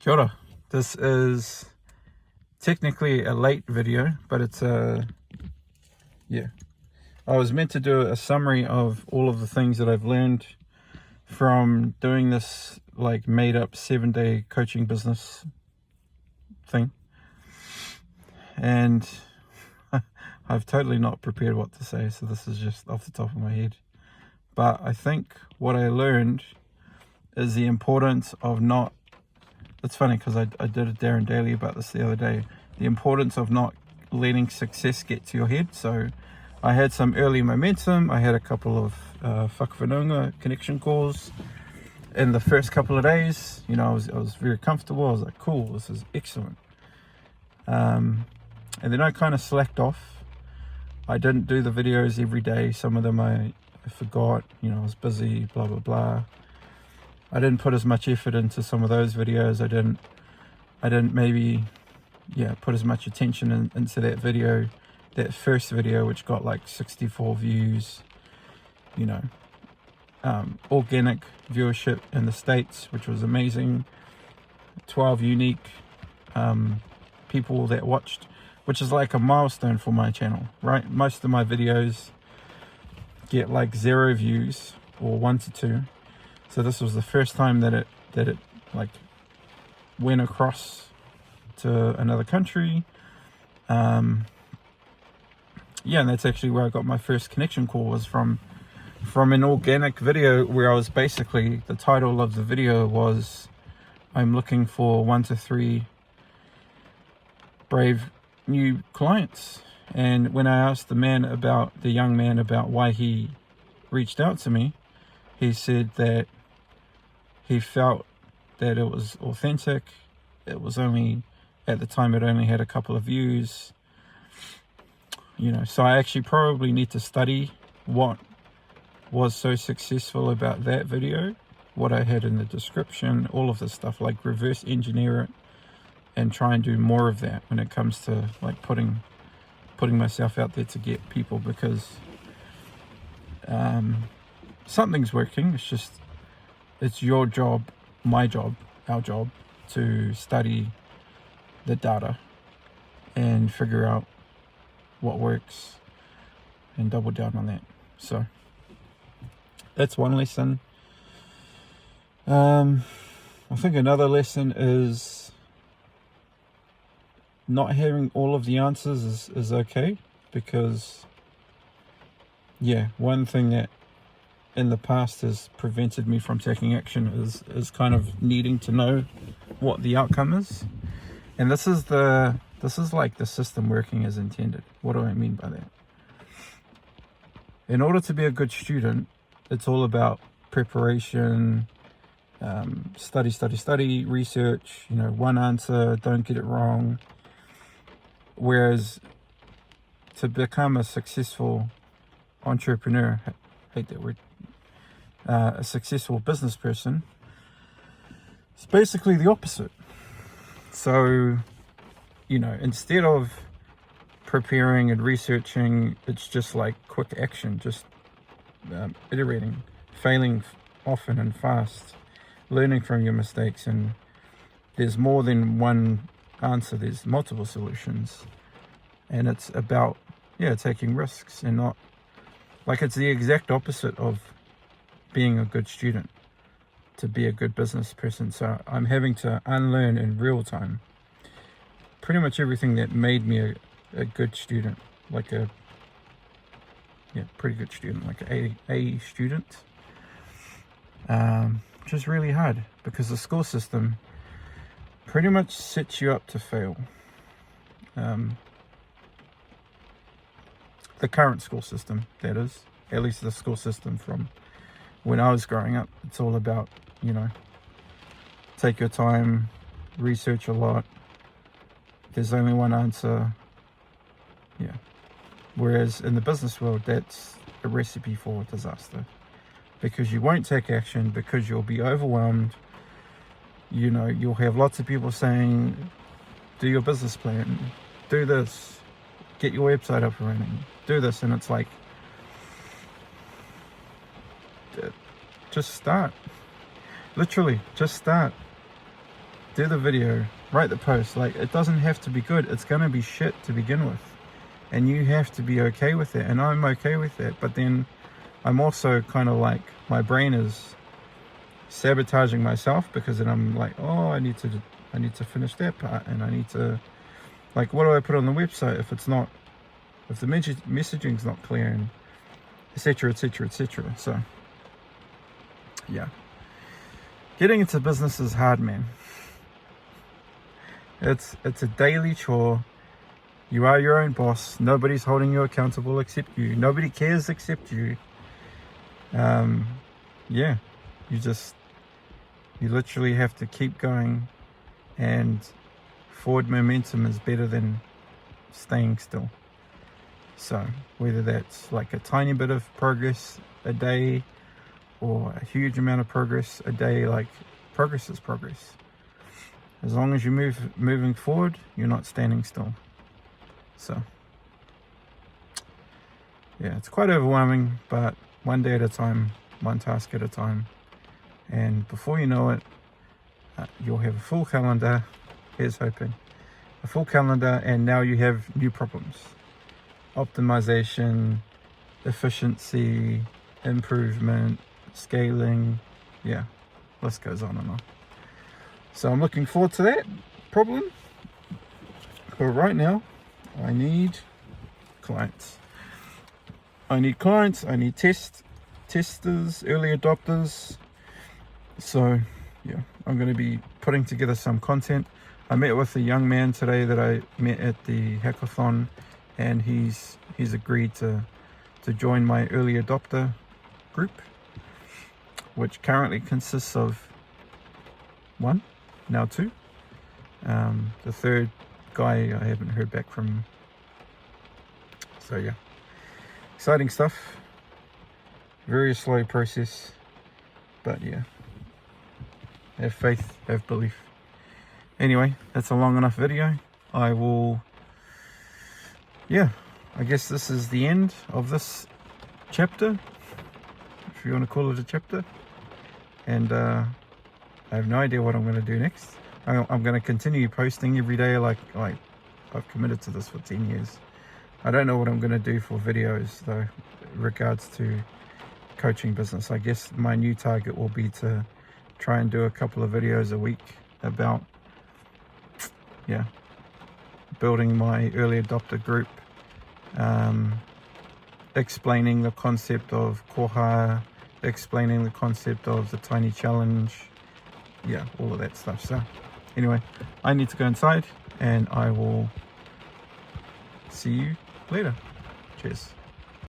Kia ora. This is technically a late video, but it's yeah. I was meant to do a summary of all of the things that I've learned from doing this like made up 7-day coaching business thing. And I've totally not prepared what to say, so this is just off the top of my head. But I think what I learned is the importance of not, it's funny because I did a Darren Daily about this the other day, the importance of not letting success get to your head. So I had some early momentum. I had a couple of whakawhanaunga connection calls in the first couple of days. You know, I was very comfortable. I was like, cool, this is excellent. And then I kind of slacked off. I didn't do the videos every day. Some of them I forgot, you know, I was busy, blah, blah, blah. I didn't put as much effort into some of those videos. I didn't maybe, put as much attention into that video, that first video, which got like 64 views, you know, organic viewership in the States, which was amazing. 12 unique people that watched, which is like a milestone for my channel, right? Most of my videos get like 0 views or 1 to 2. So this was the first time that it like went across to another country. And that's actually where I got my first connection call, was from an organic video where I was basically, the title of the video was, I'm looking for 1 to 3 brave new clients. And when I asked the young man about why he reached out to me, he said that he felt that it was authentic. It was only, at the time, it only had a couple of views. You know, so I actually probably need to study what was so successful about that video, what I had in the description, all of this stuff, like reverse engineer it and try and do more of that when it comes to like putting myself out there to get people, because something's working. It's just, it's your job, my job, our job to study the data and figure out what works and double down on that. So that's one lesson. I think another lesson is not having all of the answers is okay, because one thing that in the past has prevented me from taking action is kind of needing to know what the outcome is. And this is like the system working as intended. What do I mean by that? In order to be a good student, it's all about preparation, study, research, you know, one answer, don't get it wrong. Whereas to become a successful entrepreneur, hate that word, a successful business person, it's basically the opposite. So, you know, instead of preparing and researching, it's just like quick action, just iterating, failing often and fast, learning from your mistakes. And there's more than one answer, there's multiple solutions. And it's about, taking risks, and not, like, it's the exact opposite of being a good student to be a good business person. So I'm having to unlearn in real time pretty much everything that made me a good student, like a pretty good student, like an A student, which is really hard because the school system pretty much sets you up to fail. The current school system, that is, at least the school system from when I was growing up, it's all about, you know, take your time, research a lot, there's only one answer. Whereas in the business world, that's a recipe for disaster, because you won't take action, because you'll be overwhelmed. You know, you'll have lots of people saying, do your business plan, do this, get your website up and running, do this. And it's like, just start. Literally, just start. do the video, write the post. Like, it doesn't have to be good. It's gonna be shit to begin with, and you have to be okay with it, and I'm okay with that. But then I'm also kind of like, my brain is sabotaging myself, because then I'm like, oh, I need to finish that part, and I need to, like, what do I put on the website if the messaging's not clear, and etc, etc, etc. So yeah, getting into business is hard, man. It's a daily chore. You are your own boss. Nobody's holding you accountable except you. Nobody cares except you. Yeah, you literally have to keep going, and forward momentum is better than staying still. So whether that's like a tiny bit of progress a day or a huge amount of progress a day, like, progress is progress. As long as you're moving forward, you're not standing still. So yeah, it's quite overwhelming, but one day at a time, one task at a time, and before you know it, you'll have a full calendar. Here's hoping. A full calendar, and now you have new problems. Optimization, efficiency, improvement, scaling. Yeah, list goes on and on. So I'm looking forward to that problem. But right now, I need clients. I need testers, early adopters. So yeah, I'm going to be putting together some content. I met with a young man today that I met at the hackathon, and he's agreed to join my early adopter group, which currently consists of 1, now 2. The third guy I haven't heard back from. So yeah, exciting stuff. Very slow process, but yeah, have faith, have belief. Anyway, that's a long enough video. I guess this is the end of this chapter, if you want to call it a chapter. And I have no idea what I'm going to do next. I'm going to continue posting every day, like I've committed to this for 10 years. I don't know what I'm going to do for videos though, in regards to coaching business. I guess my new target will be to try and do a couple of videos a week about, yeah, building my early adopter group, explaining the concept of koha, explaining the concept of the tiny challenge, yeah, all of that stuff. So anyway, I need to go inside, and I will see you later. Cheers.